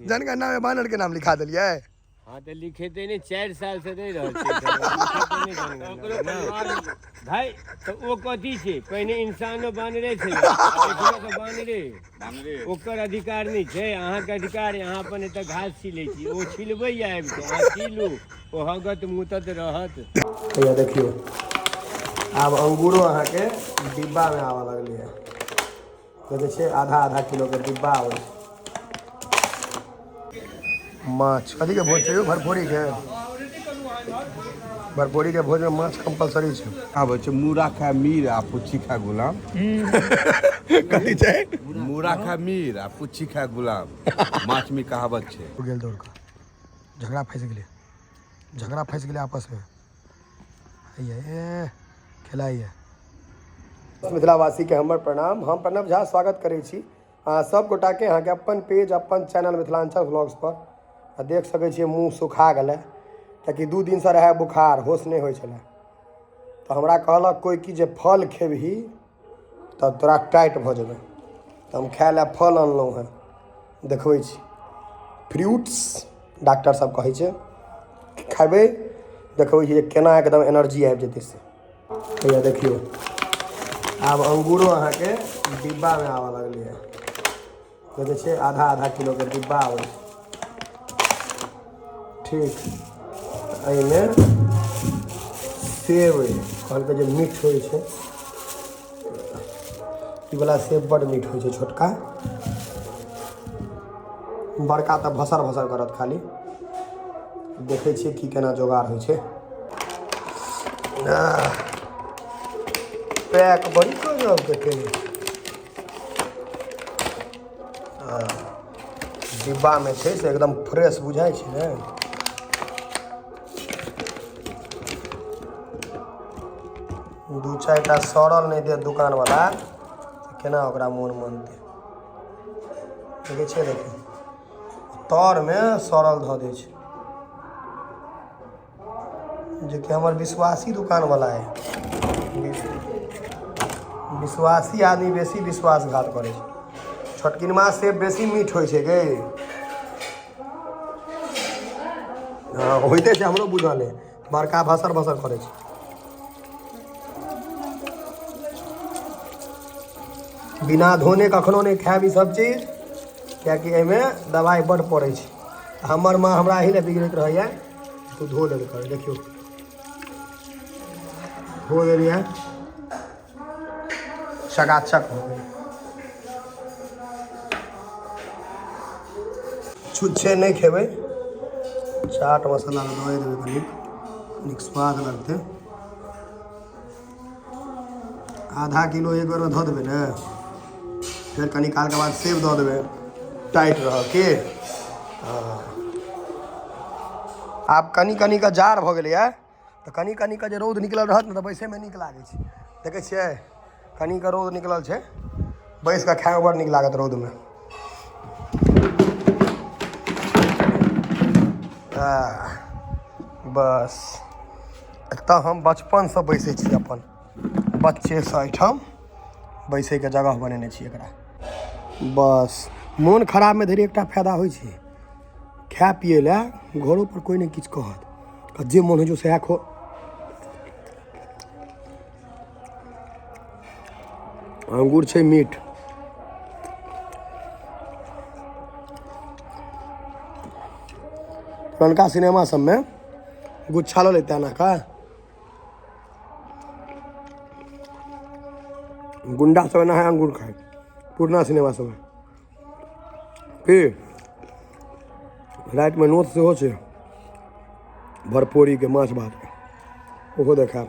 जनगणना में बानर के नाम लिखा दिलिए। हाँ तो लिखेते नहीं 4 साल से नहीं रहते भाई। तो वो कथी छे पहले इंसानो बानरे छे तो बानरे ओकर अधिकार नहीं छे। अहाँ के अधिकार यहाँ पर त घास छिले छी ओ छिलबै आबि के अहाँ छिलू ओ हगत मुतत रहत। ये देखियो अब अंगूरो अहाँ के डिब्बा में आवा लगले है। देखे छे आधा किलो के डिब्बा आवे। माछ कथी के भोज छै? भरपूरी के भोज में माछ कंपलसरी छै। आबै छै मुरा खा मीर आ पुच्छी खा गुलाम। कथी छै? मुरा खा मीर आ पुच्छी खा गुलाम माछ में कहावत छै। गेल दौड़ का झगड़ा फंस गेले आपस में। ये खिलाइए मिथिलावासी के हमर प्रणाम। हम प्रणव झा स्वागत करै छी अहाँ सब गोटा के अहाँ के अपन पेज अपन चैनल मिथिलांचल व्लॉग्स पर। देख सकै छियै मुँह सुखा गेलै कियाकि 2 दिन से रहे बुखार, होश नहीं होइ छलै। तो हमरा कहलक कोई कि जे फल खेबही तो तोरा टाइट भऽ जेबै। तो हम खाए ला फल अनलहुँ हैं, देखबै छी फ्रूट्स डॉक्टर सब कहै छै खेबै, देखबै छी केना एकदम एनर्जी आबि जेतै से। ये देखियो आब अंगूरो अहाँ के डिब्बा में आवा लगले है। देखे छे आधा किलो के डिब्बा आवे। ठीक एहिमे सेब कहलकै जे मीठ होइ छै। ई वाला सेब बड़ मीठ होइ छै, छोटका बड़का तऽ भसर करत खाली। देखै छियै की केना जोगाड़ होइ छै। पैक बड़ी गजब के केने डिब्बा में छै से एकदम फ्रेश बुझाइ छै ने। दू चारिटा सड़ल नहीं दे दुकान वाला केना ओकरा मोन मानते। देखे छे देखिए तर में सड़ल धऽ दै छै जे कि हमर विश्वासी दुकान वाला है। विश्वासी आदमी बेसी विश्वासघात करे छै। छोटकिनमा सेब बेसी मीठ होइ छै गे। हाँ होइते छै, हमरो बुझल है। बड़का भसर करे छै। बिना धोने कखनो नहीं खाएब ई सब चीज कियाकि एहिमे दवाई बड़ पड़ै छै। हमर माँ हमरा एही ले बिगड़ैत रहैया तू धो ले कर। देखियो धो देलिए चकाचक हो गई। छुच्छे नहीं खेबै, चाट मसाला दवाई देवे कनिक स्वाद लगते। आधा किलो एक बार में धो देवे ने, फिर कनी काल के बाद सेब दऽ देवे टाइट रह के। आब कनी का जार भऽ गेलै है तो कनी का जे रौद निकलल रहत ने तो बैसे में नीक लागै छै। देखै छियै कनी का रौद निकलल छै, बैस के खाए में बड़ नीक लागत रौद में। बस एतऽ हम बचपन से बैसे छी, अपन बच्चे से एहिठाम बैसे के जगह बनेने छी एकरा। बस मोन खराब में धरि एकटा फायदा होइ छै, खाए पिए ला घरों पर कोई नहीं किछ कहत, जे मन हो जो सएह खो। अंगूर छै मीठ। पुरनका सिनेमा सब में गुच्छा लो लेते हैं ना का, गुंडा सब ना है अंगूर खाए पुरना सिनेमा सब में। फिर रात में नोत से हो छै भरपूरी के माछ भात के ओहो देखा।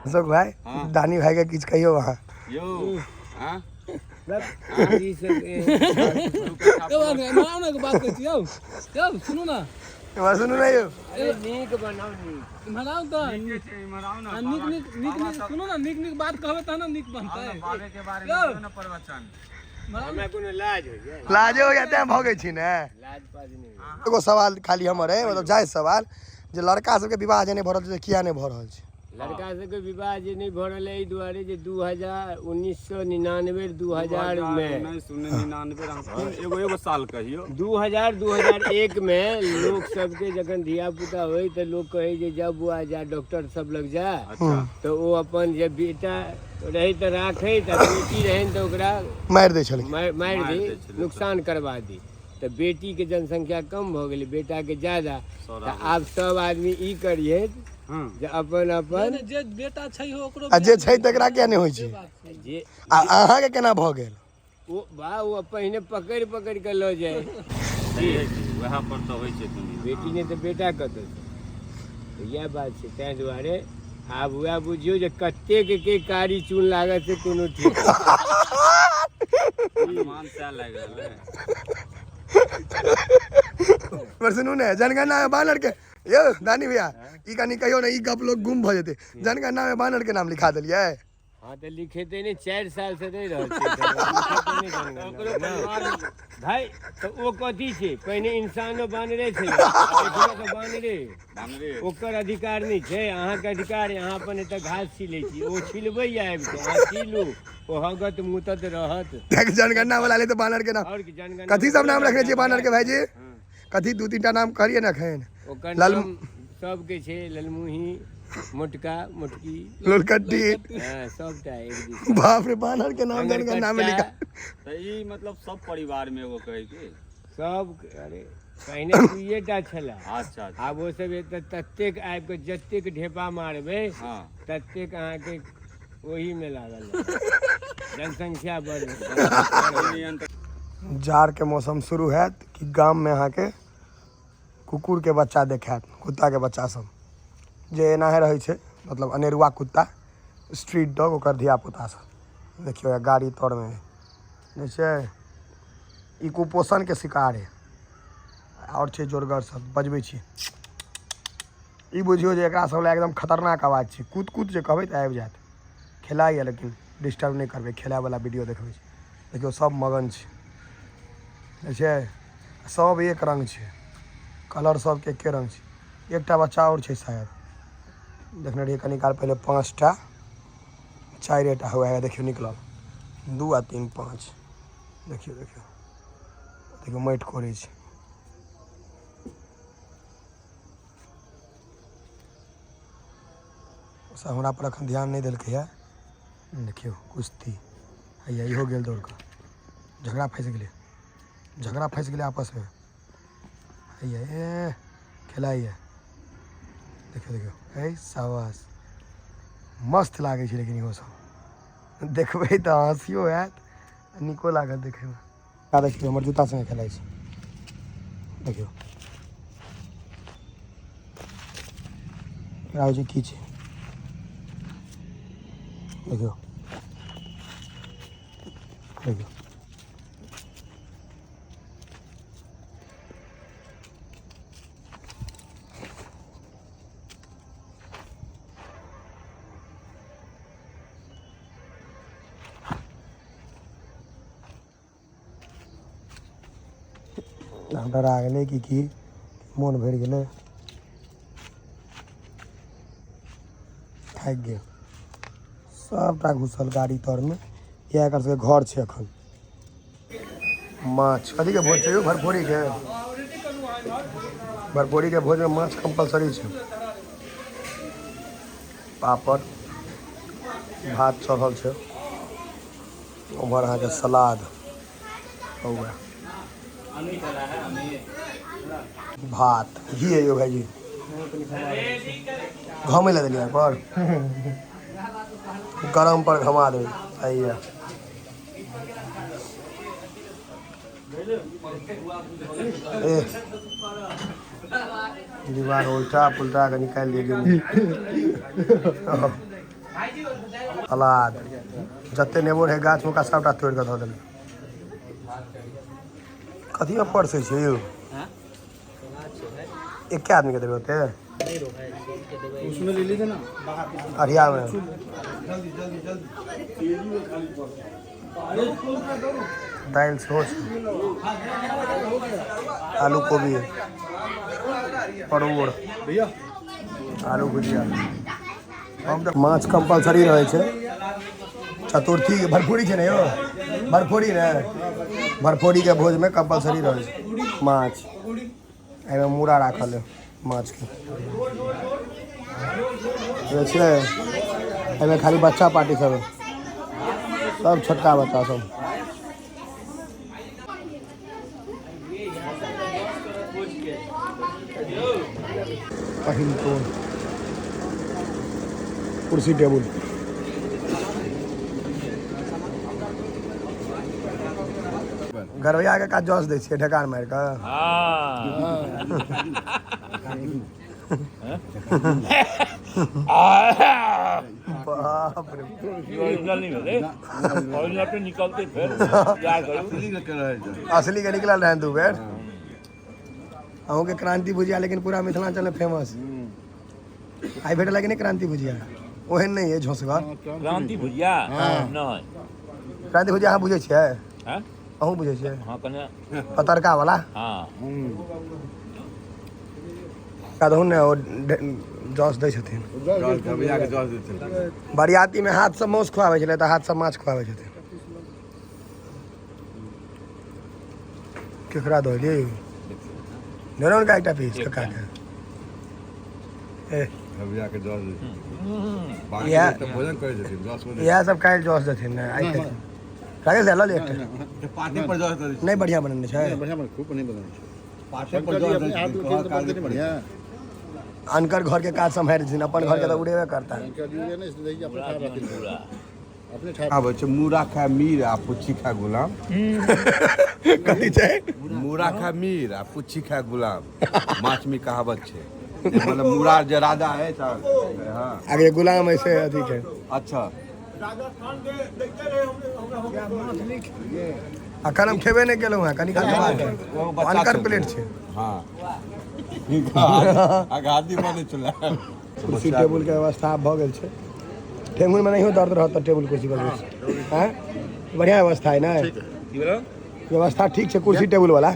अशोक भाई दानी भाई के किछ कहियो वहाँ यो हां सुनो ना यो नीक बनाओ सुनो ना नीक बात कहबे त ना नीक बनतै। बाबे के बारे में न प्रवचन हमरा कोनो लाज हो जाते हैं भगे छी ने। लाज पाज नहीं। एगो सवाल खाली हमर है, मतलब जायज सवाल जे लड़का सबके विवाह जे नहीं भ रहल छै किया नहीं भ रहल छै? लड़का सबके विवाह जे नहीं भऽ रहलै एहि दुआरे जे 1999 2000 में 1999 एगो साल कहियो 2001 में लोग सबके जखन धिया पुता होय तऽ लोग कहे जे जब बुआ जा डॉक्टर सब लग जा तो वो अपन जे बेटा रही तऽ राखे तऽ बेटी रहे तऽ ओकरा मारि दै छलै मारि दी नुकसान करवा दी तो बेटी के जनसंख्या कम भ गेलै बेटा के ज्यादा तऽ आब सब आदमी ई करिए जे अपन अपन जे बेटा छै ओकरो आ जे छै तकरा किया नहि होइ छै जे आ अहाँके केना भऽ गेल ओ बा वो पहिने पकड़ि पकड़ि के लऽ जाए वएह पर तऽ होइ छै दुनिया बेटी ने तऽ बेटा कतऽ छै इएह बात छै ताहि दुआरे आब वएह बुझियौ जे कतेक के कारी चून लागत से कोनो ठीक मान से लागि रहल पर सुनू ने जनगणना में बानर के यो दानी भैया ई कनी कहियो ना ई गप लोग गुम भ जेते जनगणना में बानर के नाम लिखा देलिए हाँ तो लिखेते नहीं 4 साल से नहीं रह भाई तो वो कथी छै पहिने इंसानो बानरे छै तो बानरे ओकर अधिकार नहीं छै अहाँ के अधिकार अहाँ अपन एतऽ घास छिलै छी ओ छिलबै आबि के अहाँ छिलू ओ हगत मुतत रहत जनगणना वाला ले तो बानर के नाम और की जनगणना कथी सब नाम रखने छियै बानर के भाईजी कथी दू तीनटा नाम करिए ना खैन ओकर नाम सबके छै ललमुही मोटका मोटकी लोलकट्टी हाँ सबटा एक दिस बाप रे बानर के नाम जनगणना में लिखा तऽ ई मतलब सब परिवार में एगो कहै के सब अरे पहिने दुइएटा छलै अच्छा आब वो सब एतऽ ततेक आबि के जतेक ढेपा मारबै हाँ ततेक अहाँके ओही में लागल जनसंख्या बढ़ जाड़ के मौसम शुरू हैत कि गाम में अहाँके कुकुर के बच्चा देखायत कुत्ता के बच्चा सब जे एनाहे रहै छै मतलब अनेरुआ कुत्ता स्ट्रीट डॉग ओकर धिया पुता सब देखियो गाड़ी तर में जे छै ई कुपोषण के शिकार है और छै जोरगर सब बजबै छी ई बुझियो जे एकरा सब लए एकदम खतरनाक आवाज छै कूद कूद जे कहबै तऽ आबि जायत खेलाइए लेकिन डिस्टर्ब नहीं करबै खेलाय वाला वीडियो देखबै छै देखियो सब मगन छै ठीक छै सब एक रंग छै कलर सबके एके रंग छै एकटा बच्चा और छै शायद देखने रहिए कनी काल पहले 5टा 4टा हुआ है देखियो निकलल 2 आ 3 5 देखियो देखियो देखियो माटि कोड़ै छै सब हमरा पर अखन ध्यान नहीं देलकै है देखियो कुश्ती हैया इहो गेल दौड़ कऽ झगड़ा फँसि गेलै आपस में हैया ए खेलाइए देखियो देखियो है शाबाश मस्त लागे छै लेकिन इहो सब देखबै तऽ हँसियो आयत नीको लागत देखैमे आ देखियो हमर जूता संगे खेलाइ छै देखियो राव जी की छै देखियो देखियो डरा गेलै कि मोन भरि गेलै थाकि गेल सबटा घुसल गाड़ी तरमे इएह एकर सबके घर छै एखन माछ कथीके भोज छै यौ भरपूरीके भोजमे माछ कंपलसरी छै पापड़ भात चढ़ल छै उम्हर अहाँके सलाद हौवे भात घी है यो भाईजी घमे ला देलिए पर गरम पर घमा दे सही है दीवार उल्टा पुल्टा के निकाल दिए सलाद जते नेबो रहे गाछ में का सबटा तोड़ के धऽ देलिए कथी में परसे छै यौ एक आदमी के देबै ओते उसमें ले लीजिए ना अरिया में दाल सेहो छै आलू कोबी परोड़ भैया आलू भुजिया माछ कंपलसरी रहै छै चतुर्थी भरपूरी छै ने यौ भरपूरी ने भरपूरी के भोज में कंपलसरी रहै छै माछ एहिमे मूड़ा राखल है माछ के छै एहिमे खाली बच्चा पार्टी सब है सब छोटका बच्चा सब पहिल तो कुर्सी टेबुल घरवैया के का जस दै छियै ढेकार मारि कऽ बाप रे असली के निकलल रहे दू बेर अहूँ के क्रांति भुजिया लेकिन पूरा मिथिलांचल में फेमस आई भेटल कि नहीं क्रांति भुजिया ओहन नहीं है झोसगर क्रांति भुजिया नहीं क्रांति भुजिया अहाँ बुझै छियै अहूँ बुझै छियै पतरका वाला कहूँ ने ओ जस दै छथिन बरियाती में हाथ से मांस खुआबै छलै तऽ हाथ से माछ खुआबै छथिन केकरा दौलियै नेरोन का एकटा पीस कका के इएह सब काल्हि जस देथिन ने आइ काल्हि से लऽ ले एकटा नहीं बढ़िया बनने छै अनकर घर के काज सम्हारि दिन अपन घर के तो उड़ेबे करता है आबै छै मूड़ा खा मीर आ पुच्छी खा गुलाम कथी छै मूड़ा खा मीर आ पुच्छी खा गुलाम माछ में कहावत छै मतलब मूड़ा जे राजा है हाँ आगे गुलाम ऐसे अधिक है अच्छा अखन हम खेबे नहीं केलहुँ हैं कनी खाली अनकर प्लेट छै हाँ आगादी बने चला कुर्सी टेबुल के व्यवस्था भऽ गेल छै ठेंगुन में नहीं हो दर्द रहता टेबुल कुर्सी पर हैं बढ़िया व्यवस्था है ना व्यवस्था ठीक है कुर्सी टेबुल वाला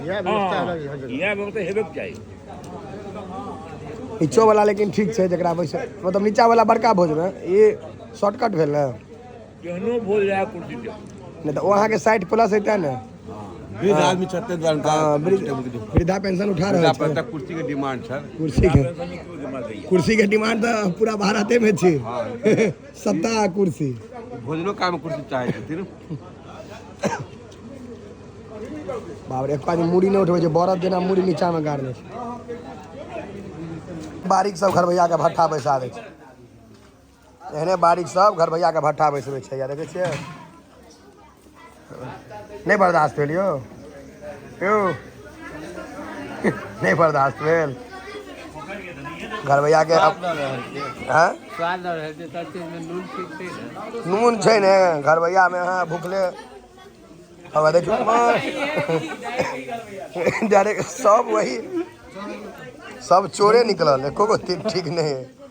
नीचो वाला लेकिन ठीक है जरा बैसे मतलब नीचा वाला बड़का भोज में ये शॉर्टकट भेल ना नहीं तो वहाँ के साइड प्लस है ना वृद्ध आदमी छते वृद्धा पेंशन उठा रहे हैं कुर्सी के डिमांड छै कुर्सी के डिमांड तो पूरा भारते में छै सत्ता कुर्सी भोजनो काम कुर्सी चाहे छथिन बाप रे एक आदमी मुड़ी नहीं उठबै छै बरद जेना मुड़ी नीचा में गाड़ने छै बारीक सब घर भैया के भट्ठा बैसा दै छै एहने बारीक सब घर भैया के भट्ठा बैसबै छै या देखै छियै नहीं बर्दाश्त भेल यौ नहीं बर्दाश्त भेल घर भैया के नून छै ने घर भैया में हाँ भूखले अब देखियो डायरेक्ट सब वही सब चोरे निकलल एको गो ठीक नहीं है